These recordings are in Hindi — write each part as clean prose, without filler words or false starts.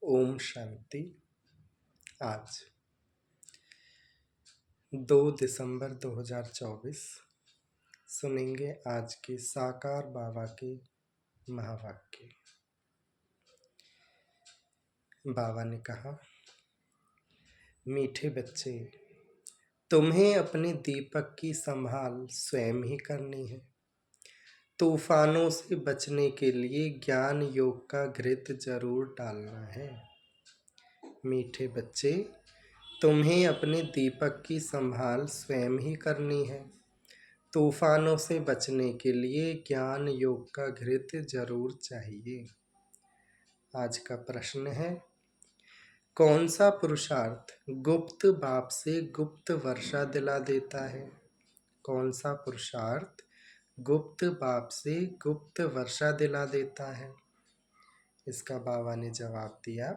ओम शांति। आज 2 दिसंबर 2024 सुनेंगे आज के साकार बाबा के महावाक्य। बाबा ने कहा, मीठे बच्चे, तुम्हें अपने दीपक की संभाल स्वयं ही करनी है। तूफानों से बचने के लिए ज्ञान योग का घृत जरूर डालना है। मीठे बच्चे, तुम्हें अपने दीपक की संभाल स्वयं ही करनी है। तूफानों से बचने के लिए ज्ञान योग का घृत जरूर चाहिए। आज का प्रश्न है, कौन सा पुरुषार्थ गुप्त बाप से गुप्त वर्षा दिला देता है? कौन सा पुरुषार्थ गुप्त बाप से गुप्त वर्षा दिला देता है? इसका बाबा ने जवाब दिया,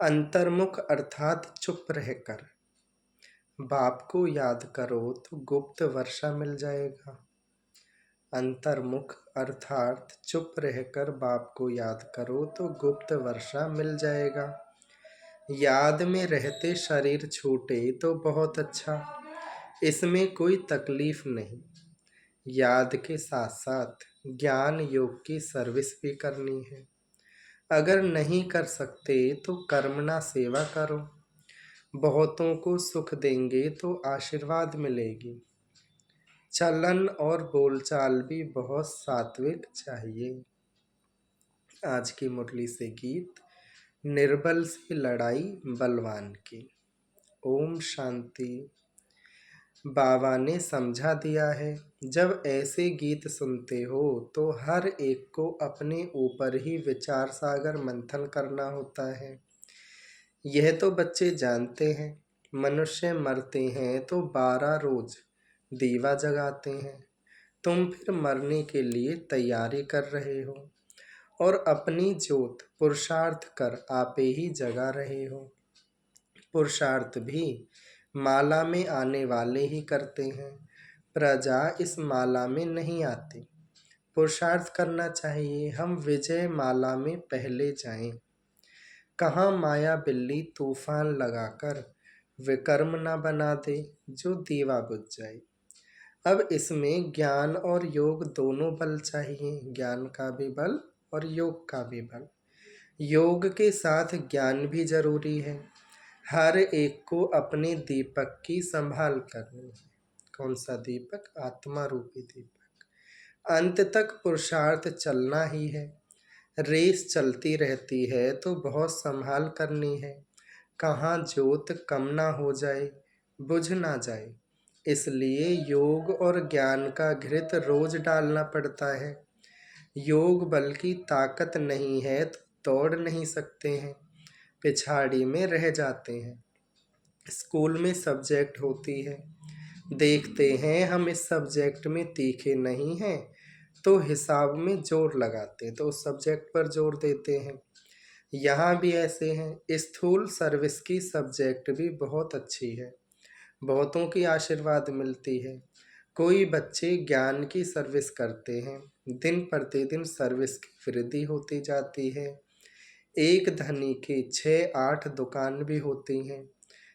अंतर्मुख अर्थात चुप रहकर बाप को याद करो तो गुप्त वर्षा मिल जाएगा। अंतर्मुख अर्थात चुप रहकर बाप को याद करो तो गुप्त वर्षा मिल जाएगा। याद में रहते शरीर छूटे तो बहुत अच्छा, इसमें कोई तकलीफ नहीं। याद के साथ साथ ज्ञान योग की सर्विस भी करनी है। अगर नहीं कर सकते तो कर्मणा सेवा करो। बहुतों को सुख देंगे तो आशीर्वाद मिलेगी। चलन और बोलचाल भी बहुत सात्विक चाहिए। आज की मुरली से गीत, निर्बल से लड़ाई बलवान की। ओम शांति। बाबा ने समझा दिया है, जब ऐसे गीत सुनते हो तो हर एक को अपने ऊपर ही विचार सागर मंथन करना होता है। यह तो बच्चे जानते हैं। मनुष्य मरते हैं तो 12 रोज दीवा जगाते हैं। तुम फिर मरने के लिए तैयारी कर रहे हो और अपनी ज्योत पुरुषार्थ कर आपे ही जगा रहे हो। पुरुषार्थ भी माला में आने वाले ही करते हैं, प्रजा इस माला में नहीं आती। पुरुषार्थ करना चाहिए, हम विजय माला में पहले जाएं। कहाँ माया बिल्ली तूफान लगाकर विकर्म न बना दे जो दीवा बुझ जाए। अब इसमें ज्ञान और योग दोनों बल चाहिए, ज्ञान का भी बल और योग का भी बल। योग के साथ ज्ञान भी जरूरी है। हर एक को अपने दीपक की संभाल करनी है। कौन सा दीपक? आत्मा रूपी दीपक। अंत तक पुरुषार्थ चलना ही है। रेस चलती रहती है तो बहुत संभाल करनी है। कहाँ ज्योत कम ना हो जाए, बुझ ना जाए। इसलिए योग और ज्ञान का घृत रोज डालना पड़ता है। योग बल की ताकत नहीं है तो दौड़ नहीं सकते हैं, पिछाड़ी में रह जाते हैं। स्कूल में सब्जेक्ट होती है, देखते हैं हम इस सब्जेक्ट में तीखे नहीं हैं तो हिसाब में जोर लगाते हैं, तो उस सब्जेक्ट पर जोर देते हैं। यहाँ भी ऐसे हैं। स्थूल सर्विस की सब्जेक्ट भी बहुत अच्छी है, बहुतों की आशीर्वाद मिलती है। कोई बच्चे ज्ञान की सर्विस करते हैं, दिन प्रतिदिन सर्विस की वृद्धि होती जाती है। एक धनी की 6-8 दुकान भी होती हैं।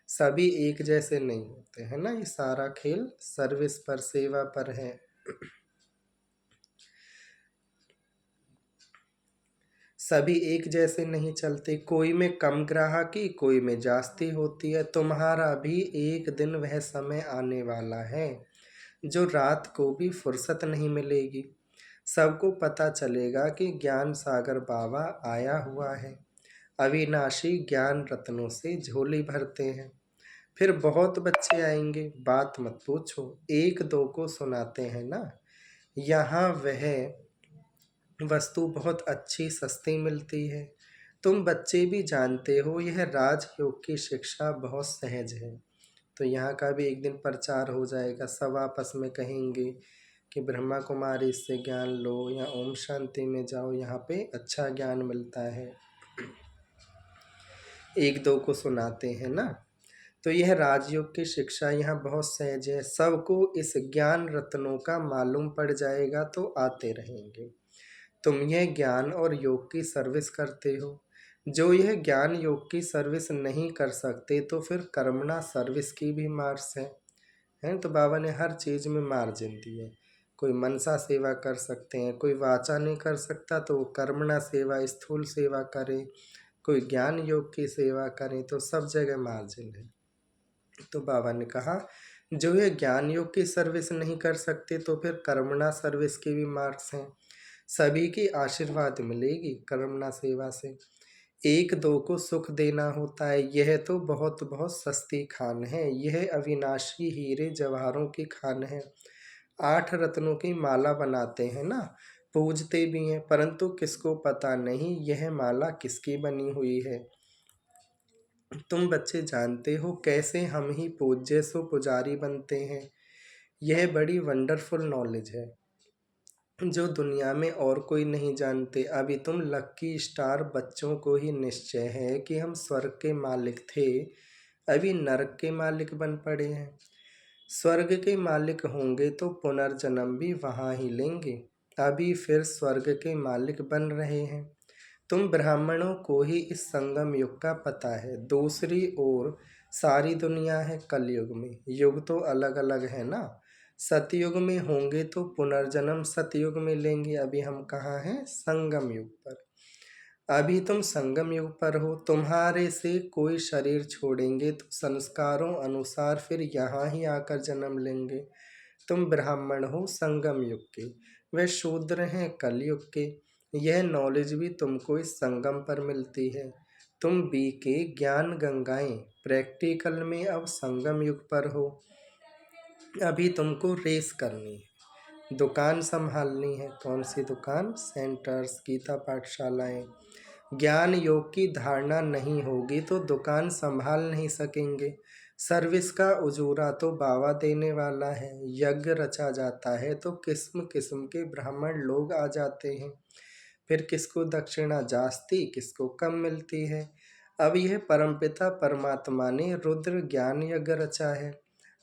सभी एक जैसे नहीं होते हैं ना। ये सारा खेल सर्विस पर, सेवा पर है। सभी एक जैसे नहीं चलते। कोई में कम ग्राहकी, कोई में जास्ती होती है। तुम्हारा भी एक दिन वह समय आने वाला है जो रात को भी फुर्सत नहीं मिलेगी। सबको पता चलेगा कि ज्ञान सागर बाबा आया हुआ है। अविनाशी ज्ञान रत्नों से झोली भरते हैं। फिर बहुत बच्चे आएंगे, बात मत पूछो, 1-2 को सुनाते हैं ना। यहाँ वह वस्तु बहुत अच्छी सस्ती मिलती है। तुम बच्चे भी जानते हो यह राजयोग की शिक्षा बहुत सहज है। तो यहाँ का भी एक दिन प्रचार हो जाएगा। सब आपस में कहेंगे कि ब्रह्मा कुमारी से ज्ञान लो या ओम शांति में जाओ, यहाँ पे अच्छा ज्ञान मिलता है। 1-2 को सुनाते हैं ना। तो यह राजयोग की शिक्षा यहाँ बहुत सहज है। सबको इस ज्ञान रत्नों का मालूम पड़ जाएगा तो आते रहेंगे। तुम यह ज्ञान और योग की सर्विस करते हो। जो यह ज्ञान योग की सर्विस नहीं कर सकते तो फिर कर्मणा सर्विस की भी मार्स है। हैं तो बाबा ने हर चीज़ में मार्जिन दिए। कोई मनसा सेवा कर सकते हैं, कोई वाचा नहीं कर सकता तो वो कर्मणा सेवा स्थूल सेवा करे, कोई ज्ञान योग की सेवा करें, तो सब जगह मार्जिन है। तो बाबा ने कहा जो ये ज्ञान योग की सर्विस नहीं कर सकते तो फिर कर्मणा सर्विस के भी मार्क्स हैं। सभी की आशीर्वाद मिलेगी कर्मणा सेवा से। एक दो को सुख देना होता है, यह तो बहुत बहुत सस्ती खान है। यह अविनाशी हीरे जवाहरों की खान है। 8 रत्नों की माला बनाते हैं ना, पूजते भी हैं, परंतु किसको पता नहीं यह माला किसकी बनी हुई है। तुम बच्चे जानते हो कैसे हम ही पूज्य सो पुजारी बनते हैं। यह बड़ी वंडरफुल नॉलेज है जो दुनिया में और कोई नहीं जानते। अभी तुम लक्की स्टार बच्चों को ही निश्चय है कि हम स्वर्ग के मालिक थे, अभी नरक के मालिक बन पड़े हैं। स्वर्ग के मालिक होंगे तो पुनर्जन्म भी वहाँ ही लेंगे, अभी फिर स्वर्ग के मालिक बन रहे हैं। तुम ब्राह्मणों को ही इस संगम युग का पता है। दूसरी ओर सारी दुनिया है कलयुग में। युग तो अलग अलग है ना। सतयुग में होंगे तो पुनर्जन्म सतयुग में लेंगे। अभी हम कहाँ हैं? संगम युग पर। अभी तुम संगम युग पर हो। तुम्हारे से कोई शरीर छोड़ेंगे तो संस्कारों अनुसार फिर यहाँ ही आकर जन्म लेंगे। तुम ब्राह्मण हो संगम युग के, वे शूद्र हैं कलयुग के। यह नॉलेज भी तुमको इस संगम पर मिलती है। तुम बी के ज्ञान गंगाएं प्रैक्टिकल में अब संगम युग पर हो। अभी तुमको रेस करनी है, दुकान संभालनी है। कौन सी दुकान? सेंटर्स, गीता पाठशालाएं। ज्ञान योग की धारणा नहीं होगी तो दुकान संभाल नहीं सकेंगे। सर्विस का उजूरा तो बाबा देने वाला है। यज्ञ रचा जाता है तो किस्म किस्म के ब्राह्मण लोग आ जाते हैं। फिर किसको दक्षिणा जास्ती, किसको कम मिलती है। अब यह परमपिता परमात्मा ने रुद्र ज्ञान यज्ञ रचा है।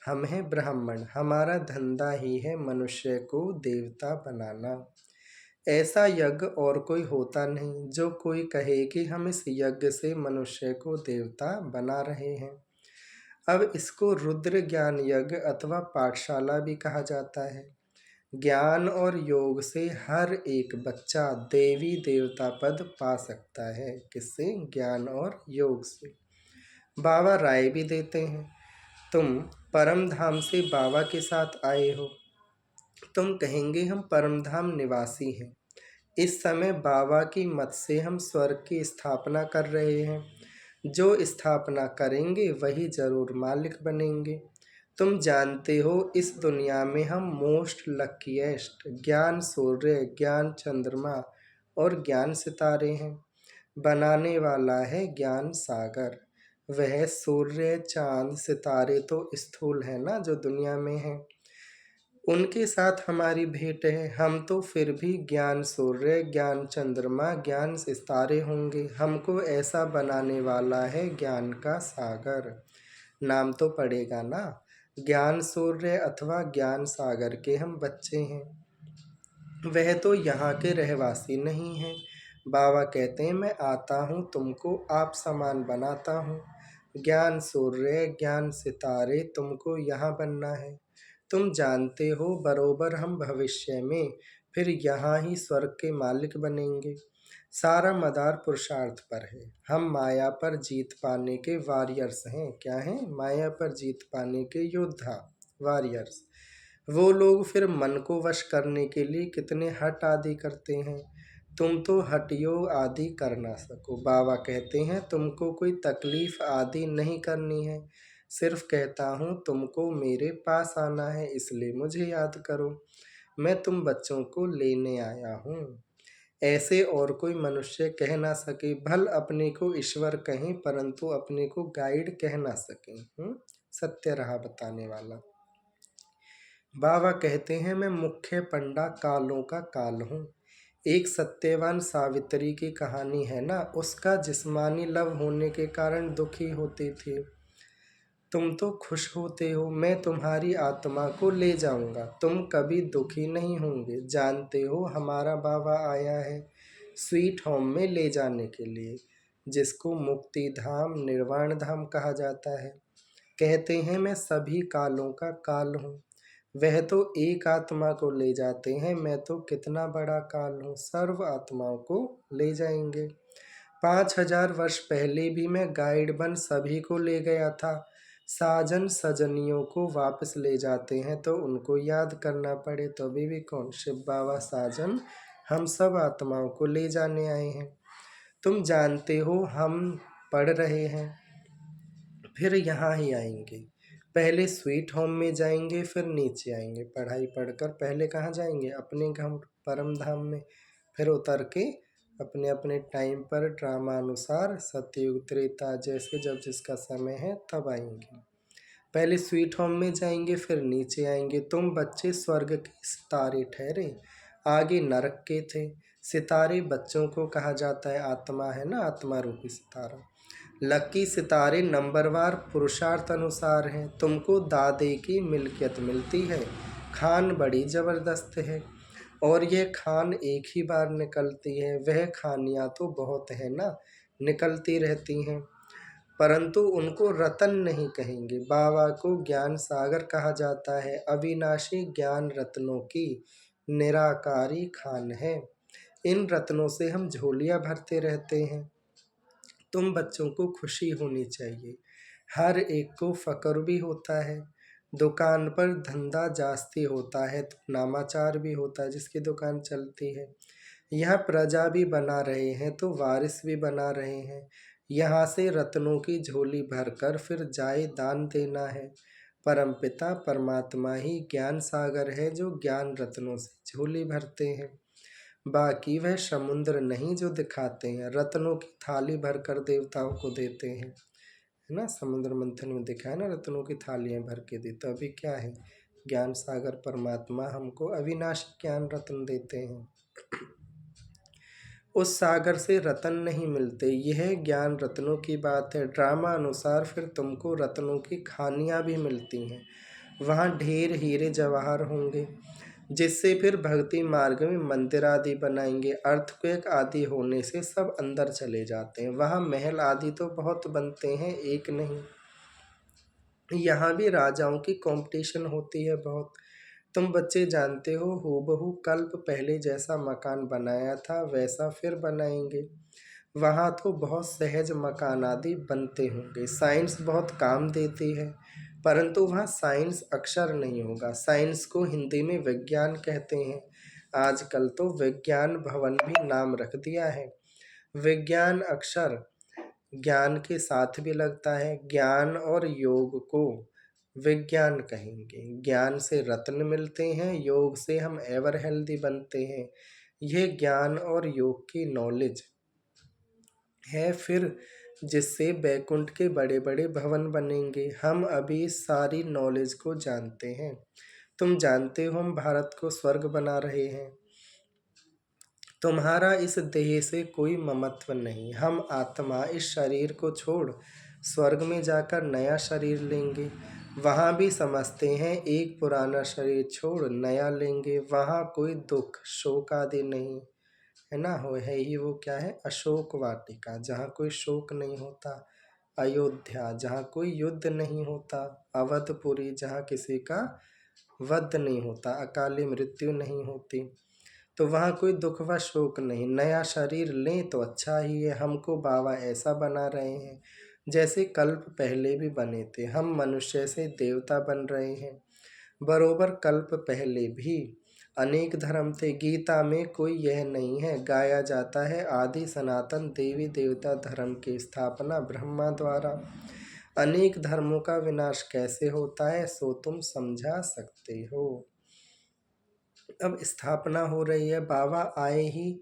हम हैं ब्राह्मण, हमारा धंधा ही है मनुष्य को देवता बनाना। ऐसा यज्ञ और कोई होता नहीं जो कोई कहे कि हम इस यज्ञ से मनुष्य को देवता बना रहे हैं। अब इसको रुद्र ज्ञान यज्ञ अथवा पाठशाला भी कहा जाता है। ज्ञान और योग से हर एक बच्चा देवी देवता पद पा सकता है। किससे? ज्ञान और योग से। बाबा राय भी देते हैं, तुम परम धाम से बाबा के साथ आए हो। तुम कहेंगे हम परम धाम निवासी हैं। इस समय बाबा की मत से हम स्वर्ग की स्थापना कर रहे हैं। जो स्थापना करेंगे वही जरूर मालिक बनेंगे। तुम जानते हो इस दुनिया में हम मोस्ट लकीएस्ट ज्ञान सूर्य, ज्ञान चंद्रमा और ज्ञान सितारे हैं। बनाने वाला है ज्ञान सागर। वह सूर्य, चांद, सितारे तो स्थूल है ना जो दुनिया में है, उनके साथ हमारी भेंट है। हम तो फिर भी ज्ञान सूर्य, ज्ञान चंद्रमा, ज्ञान सितारे होंगे। हमको ऐसा बनाने वाला है ज्ञान का सागर। नाम तो पड़ेगा ना। ज्ञान सूर्य अथवा ज्ञान सागर के हम बच्चे हैं। वह तो यहाँ के रहवासी नहीं हैं। बाबा कहते हैं मैं आता हूँ तुमको आप समान बनाता हूँ। ज्ञान सूर्य, ज्ञान सितारे, तुमको यहाँ बनना है। तुम जानते हो बरोबर हम भविष्य में फिर यहाँ ही स्वर्ग के मालिक बनेंगे। सारा मदार पुरुषार्थ पर है। हम माया पर जीत पाने के वॉरियर्स हैं। क्या हैं? माया पर जीत पाने के योद्धा, वॉरियर्स। वो लोग फिर मन को वश करने के लिए कितने हट आदि करते हैं। तुम तो हटियो आदि कर ना सको। बाबा कहते हैं तुमको कोई तकलीफ आदि नहीं करनी है। सिर्फ कहता हूँ तुमको मेरे पास आना है, इसलिए मुझे याद करो। मैं तुम बच्चों को लेने आया हूँ। ऐसे और कोई मनुष्य कह ना सके। भल अपने को ईश्वर कहें परंतु अपने को गाइड कह ना सके। सत्य रहा बताने वाला। बाबा कहते हैं मैं मुख्य पंडा कालों का काल हूँ। एक सत्यवान सावित्री की कहानी है ना, उसका जिस्मानी लव होने के कारण दुखी होती थी। तुम तो खुश होते हो, मैं तुम्हारी आत्मा को ले जाऊंगा, तुम कभी दुखी नहीं होंगे। जानते हो हमारा बाबा आया है स्वीट होम में ले जाने के लिए, जिसको मुक्ति धाम निर्वाण धाम कहा जाता है। कहते हैं मैं सभी कालों का काल हूँ, वह तो एक आत्मा को ले जाते हैं, मैं तो कितना बड़ा काल हूँ, सर्व आत्माओं को ले जाएंगे। 5,000 वर्ष पहले भी मैं गाइड बन सभी को ले गया था। साजन सजनियों को वापस ले जाते हैं तो उनको याद करना पड़े, तो अभी भी कौन? शिव बाबा साजन हम सब आत्माओं को ले जाने आए हैं। तुम जानते हो हम पढ़ रहे हैं, फिर यहाँ ही आएंगे। पहले स्वीट होम में जाएंगे, फिर नीचे आएंगे। पढ़ाई पढ़कर पहले कहाँ जाएंगे? अपने घर परम धाम में, फिर उतर के अपने अपने टाइम पर ड्रामा अनुसार सतयुग त्रेता जैसे जब जिसका समय है तब आएंगे। पहले स्वीट होम में जाएंगे, फिर नीचे आएंगे। तुम बच्चे स्वर्ग के सितारे ठहरे, आगे नरक के थे। सितारे बच्चों को कहा जाता है, आत्मा है ना, आत्मा रूपी सितारा। लकी सितारे नंबरवार पुरुषार्थ अनुसार हैं। तुमको दादे की मिल्कियत मिलती है, खान बड़ी ज़बरदस्त है, और यह खान एक ही बार निकलती है। वह खानियाँ तो बहुत है ना, निकलती रहती हैं, परंतु उनको रतन नहीं कहेंगे। बाबा को ज्ञान सागर कहा जाता है, अविनाशी ज्ञान रत्नों की निराकारी खान है। इन रत्नों से हम झोलियाँ भरते रहते हैं। तुम बच्चों को खुशी होनी चाहिए, हर एक को फ़क्र भी होता है। दुकान पर धंधा जास्ती होता है तो नामाचार भी होता है, जिसकी दुकान चलती है। यह प्रजा भी बना रहे हैं तो वारिस भी बना रहे हैं। यहाँ से रत्नों की झोली भरकर फिर जाए दान देना है। परमपिता परमात्मा ही ज्ञान सागर है, जो ज्ञान रत्नों से झोली भरते हैं। बाकी वह समुद्र नहीं जो दिखाते हैं, रत्नों की थाली भरकर देवताओं को देते हैं, है ना। समुद्र मंथन में देखा है ना, रत्नों की थालियां भर के दी। तो अभी क्या है, ज्ञान सागर परमात्मा हमको अविनाशी ज्ञान रत्न देते हैं। उस सागर से रत्न नहीं मिलते, यह ज्ञान रत्नों की बात है। ड्रामा अनुसार फिर तुमको रत्नों की खानियाँ भी मिलती हैं। वहाँ ढेर हीरे जवाहर होंगे, जिससे फिर भक्ति मार्ग में मंदिर आदि बनाएंगे। अर्थक्वेक आदि होने से सब अंदर चले जाते हैं। वहाँ महल आदि तो बहुत बनते हैं, एक नहीं। यहाँ भी राजाओं की कंपटीशन होती है बहुत। तुम बच्चे जानते हो हूबहू कल्प पहले जैसा मकान बनाया था वैसा फिर बनाएंगे। वहाँ तो बहुत सहज मकान आदि बनते होंगे। साइंस बहुत काम देती है, परंतु वहाँ साइंस अक्षर नहीं होगा। साइंस को हिंदी में विज्ञान कहते हैं। आजकल तो विज्ञान भवन भी नाम रख दिया है। विज्ञान अक्षर ज्ञान के साथ भी लगता है। ज्ञान और योग को विज्ञान कहेंगे। ज्ञान से रत्न मिलते हैं, योग से हम एवर हेल्दी बनते हैं। यह ज्ञान और योग की नॉलेज है फिर, जिससे बैकुंठ के बड़े बड़े भवन बनेंगे। हम अभी सारी नॉलेज को जानते हैं। तुम जानते हो हम भारत को स्वर्ग बना रहे हैं। तुम्हारा इस देह से कोई ममत्व नहीं। हम आत्मा इस शरीर को छोड़ स्वर्ग में जाकर नया शरीर लेंगे। वहाँ भी समझते हैं एक पुराना शरीर छोड़ नया लेंगे। वहाँ कोई दुख शोक आदि नहीं, है ना। हो है ही वो क्या है, अशोक वाटिका, जहाँ कोई शोक नहीं होता। अयोध्या, जहाँ कोई युद्ध नहीं होता। अवधपुरी, जहाँ किसी का वध नहीं होता, अकाली मृत्यु नहीं होती। तो वहाँ कोई दुख व शोक नहीं। नया शरीर लें तो अच्छा ही है। हमको बाबा ऐसा बना रहे हैं जैसे कल्प पहले भी बने थे। हम मनुष्य से देवता बन रहे हैं। बरोबर कल्प पहले भी अनेक धर्म थे। गीता में कोई यह नहीं है, गाया जाता है आदि सनातन देवी देवता धर्म की स्थापना ब्रह्मा द्वारा। अनेक धर्मों का विनाश कैसे होता है सो तुम समझा सकते हो। अब स्थापना हो रही है। बाबा आए ही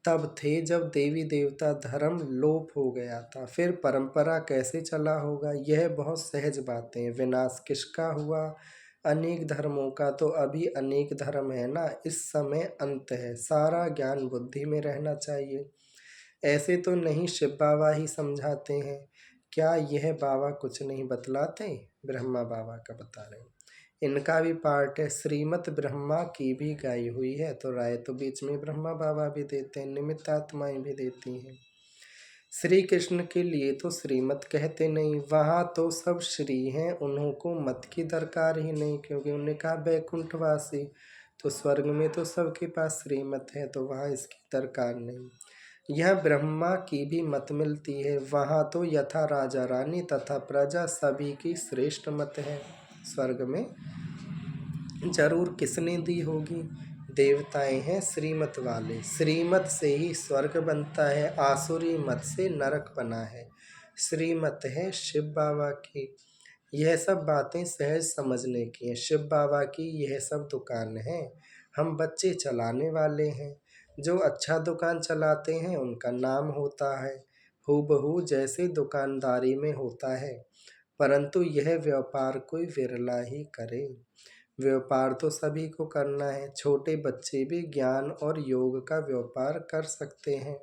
तब थे जब देवी देवता धर्म लोप हो गया था। फिर परंपरा कैसे चला होगा, यह बहुत सहज बातें। विनाश किसका हुआ, अनेक धर्मों का। तो अभी अनेक धर्म है ना, इस समय अंत है। सारा ज्ञान बुद्धि में रहना चाहिए। ऐसे तो नहीं शिव बाबा ही समझाते हैं क्या यह बाबा कुछ नहीं बतलाते? ब्रह्मा बाबा का बता रहे हैं। इनका भी पार्ट है, श्रीमत ब्रह्मा की भी गाई हुई है, तो राय तो बीच में ब्रह्मा बाबा भी देते हैं, निमित्त आत्माएं भी देती हैं। श्री कृष्ण के लिए तो श्रीमत कहते नहीं, वहाँ तो सब श्री हैं, उन्हों को मत की दरकार ही नहीं, क्योंकि उन्होंने कहा बैकुंठवासी, तो स्वर्ग में तो सबके पास श्रीमत है, तो वहाँ इसकी दरकार नहीं। यह ब्रह्मा की भी मत मिलती है, वहाँ तो यथा राजा रानी तथा प्रजा सभी की श्रेष्ठ मत है। स्वर्ग में जरूर किसने दी होगी? देवताएं हैं श्रीमत वाले, श्रीमत से ही स्वर्ग बनता है, आसुरी मत से नरक बना है। श्रीमत है शिव बाबा की। यह सब बातें सहज समझने की हैं। शिव बाबा की यह सब दुकान है, हम बच्चे चलाने वाले हैं। जो अच्छा दुकान चलाते हैं उनका नाम होता है, हूबहू जैसे दुकानदारी में होता है, परंतु यह व्यापार कोई विरला ही करे। व्यापार तो सभी को करना है, छोटे बच्चे भी ज्ञान और योग का व्यापार कर सकते हैं।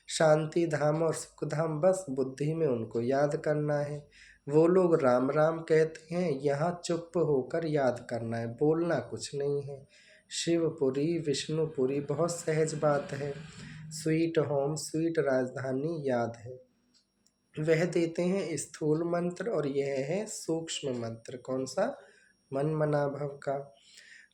शांति धाम और सुख धाम बस बुद्धि में उनको याद करना है। वो लोग राम राम कहते हैं, यहाँ चुप होकर याद करना है, बोलना कुछ नहीं है। शिवपुरी विष्णुपुरी बहुत सहज बात है, स्वीट होम स्वीट राजधानी याद है। वह देते हैं स्थूल मंत्र और यह है सूक्ष्म मंत्र। कौन सा? मन मना भव का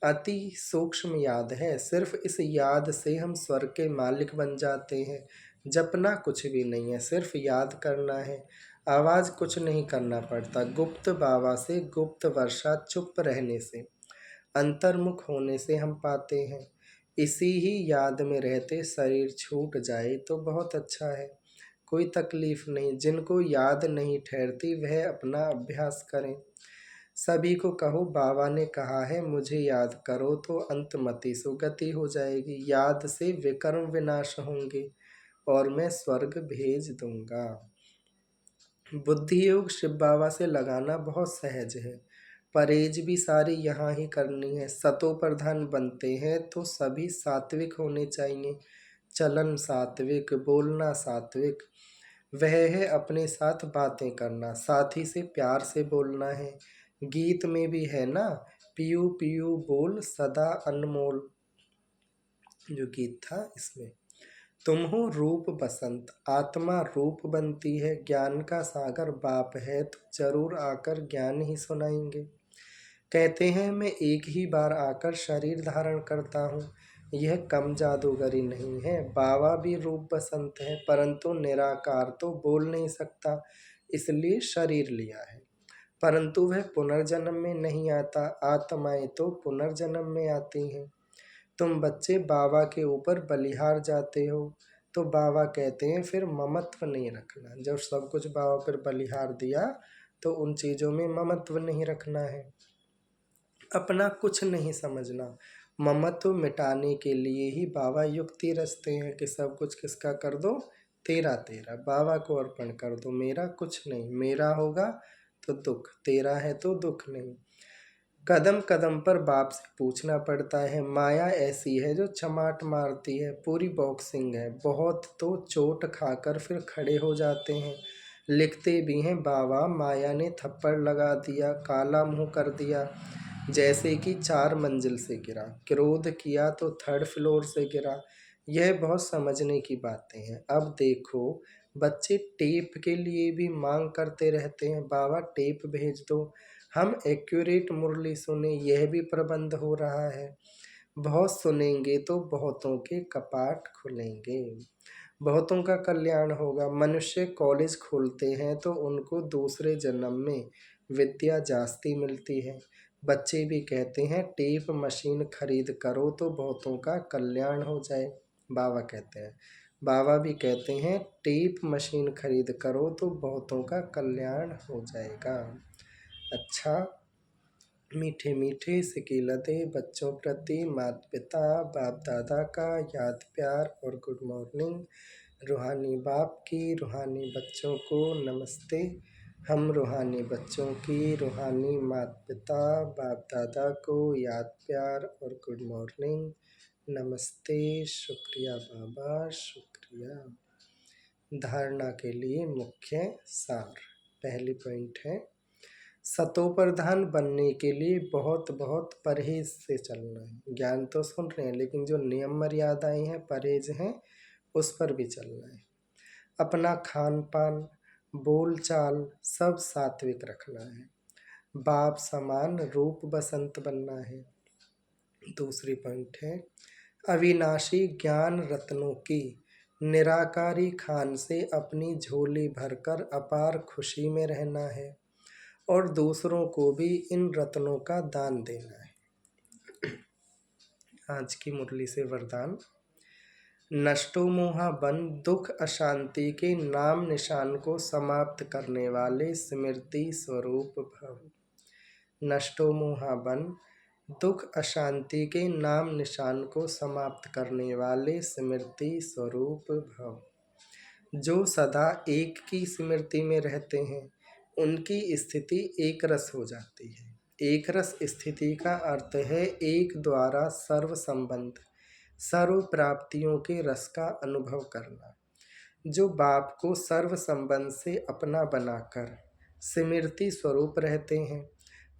अति सूक्ष्म याद है। सिर्फ इस याद से हम स्वर्ग के मालिक बन जाते हैं। जपना कुछ भी नहीं है, सिर्फ याद करना है। आवाज कुछ नहीं करना पड़ता। गुप्त बाबा से गुप्त वर्षा चुप रहने से, अंतर्मुख होने से हम पाते हैं। इसी ही याद में रहते शरीर छूट जाए तो बहुत अच्छा है, कोई तकलीफ नहीं। जिनको याद नहीं ठहरती वह अपना अभ्यास करें। सभी को कहो बाबा ने कहा है मुझे याद करो तो अंतमति सुगति हो जाएगी। याद से विकर्म विनाश होंगे और मैं स्वर्ग भेज दूंगा। बुद्धि योग शिव बाबा से लगाना बहुत सहज है। परहेज भी सारी यहाँ ही करनी है। सतो प्रधान बनते हैं तो सभी सात्विक होने चाहिए। चलन सात्विक, बोलना सात्विक, वह है अपने साथ बातें करना, साथी से प्यार से बोलना है। गीत में भी है ना, पियू पियू बोल सदा अनमोल, जो गीत था इसमें। तुम हो रूप बसंत, आत्मा रूप बनती है। ज्ञान का सागर बाप है तो जरूर आकर ज्ञान ही सुनाएंगे। कहते हैं मैं एक ही बार आकर शरीर धारण करता हूँ, यह कम जादूगरी नहीं है। बाबा भी रूप बसंत है, परंतु निराकार तो बोल नहीं सकता, इसलिए शरीर लिया है। परंतु वह पुनर्जन्म में नहीं आता, आत्माएं तो पुनर्जन्म में आती हैं। तुम बच्चे बाबा के ऊपर बलिहार जाते हो, तो बाबा कहते हैं फिर ममत्व नहीं रखना। जब सब कुछ बाबा पर बलिहार दिया तो उन चीज़ों में ममत्व नहीं रखना है, अपना कुछ नहीं समझना। ममत्व मिटाने के लिए ही बाबा युक्ति रचते हैं कि सब कुछ किसका कर दो, तेरा तेरा, बाबा को अर्पण कर दो। मेरा कुछ नहीं, मेरा होगा तो दुख, तेरा है तो दुख नहीं। कदम कदम पर बाप से पूछना पड़ता है। माया ऐसी है जो चमाट मारती है, पूरी बॉक्सिंग है। बहुत तो चोट खाकर फिर खड़े हो जाते हैं। लिखते भी हैं बाबा माया ने थप्पड़ लगा दिया, काला मुंह कर दिया, जैसे कि 4 मंजिल से गिरा, क्रोध किया तो 3rd फ्लोर से गिरा। यह बहुत समझने की बातें हैं। अब देखो बच्चे टेप के लिए भी मांग करते रहते हैं, बाबा टेप भेज दो, हम एक्यूरेट मुरली सुने, यह भी प्रबंध हो रहा है। बहुत सुनेंगे तो बहुतों के कपाट खुलेंगे, बहुतों का कल्याण होगा। मनुष्य कॉलेज खोलते हैं तो उनको दूसरे जन्म में विद्या जास्ती मिलती है। बच्चे भी कहते हैं टेप मशीन खरीद करो तो बहुतों का कल्याण हो जाए। बाबा कहते हैं, बाबा भी कहते हैं टेप मशीन खरीद करो तो बहुतों का कल्याण हो जाएगा। अच्छा, मीठे मीठे सिकीलते बच्चों प्रति माता पिता बाप दादा का याद प्यार और गुड मॉर्निंग। रूहानी बाप की रूहानी बच्चों को नमस्ते। हम रूहानी बच्चों की रूहानी माता पिता बाप दादा को याद प्यार और गुड मॉर्निंग, नमस्ते, शुक्रिया बाबा, शुक्रिया। धारणा के लिए मुख्य सार। पहली पॉइंट है, सतोप्रधान बनने के लिए बहुत बहुत परहेज से चलना है। ज्ञान तो सुन रहे हैं लेकिन जो नियम मर्यादाएं हैं, परहेज हैं, उस पर भी चलना है। अपना खान पान, बोल चाल सब सात्विक रखना है। बाप समान रूप बसंत बनना है। दूसरी पॉइंट है, अविनाशी ज्ञान रत्नों की निराकारी खान से अपनी झोली भरकर अपार खुशी में रहना है और दूसरों को भी इन रत्नों का दान देना है। आज की मुरली से वरदान। नष्टो मोहा बन दुख अशांति के नाम निशान को समाप्त करने वाले स्मृति स्वरूप भव। नष्टो मोहा बन दुख अशांति के नाम निशान को समाप्त करने वाले स्मृति स्वरूप भव। जो सदा एक की स्मृति में रहते हैं उनकी स्थिति एक रस हो जाती है। एक रस स्थिति का अर्थ है एक द्वारा सर्व संबंध, सर्व प्राप्तियों के रस का अनुभव करना। जो बाप को सर्व संबंध से अपना बनाकर स्मृति स्वरूप रहते हैं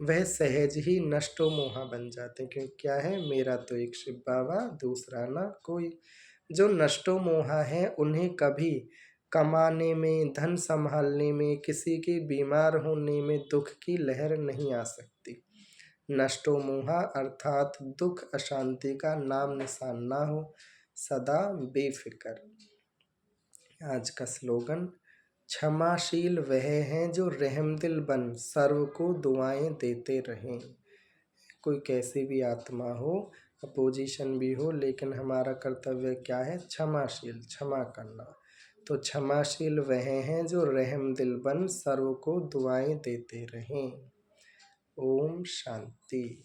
वह सहज ही नष्टो मोहा बन जाते हैं। क्योंकि क्या है, मेरा तो एक शिव बाबा, दूसरा ना कोई। जो नष्टो मोहा है उन्हें कभी कमाने में, धन संभालने में, किसी के बीमार होने में दुख की लहर नहीं आ सकती। नष्टो मोहा अर्थात दुख अशांति का नाम निशान ना हो, सदा बेफिक्र। आज का स्लोगन, क्षमाशील वह हैं जो रहमदिल बन सर्व को दुआएं देते रहें। कोई कैसी भी आत्मा हो, अपोजिशन भी हो, लेकिन हमारा कर्तव्य क्या है, क्षमाशील, क्षमा करना। तो क्षमाशील वह हैं जो रहमदिल बन सर्व को दुआएं देते रहें। ओम शांति।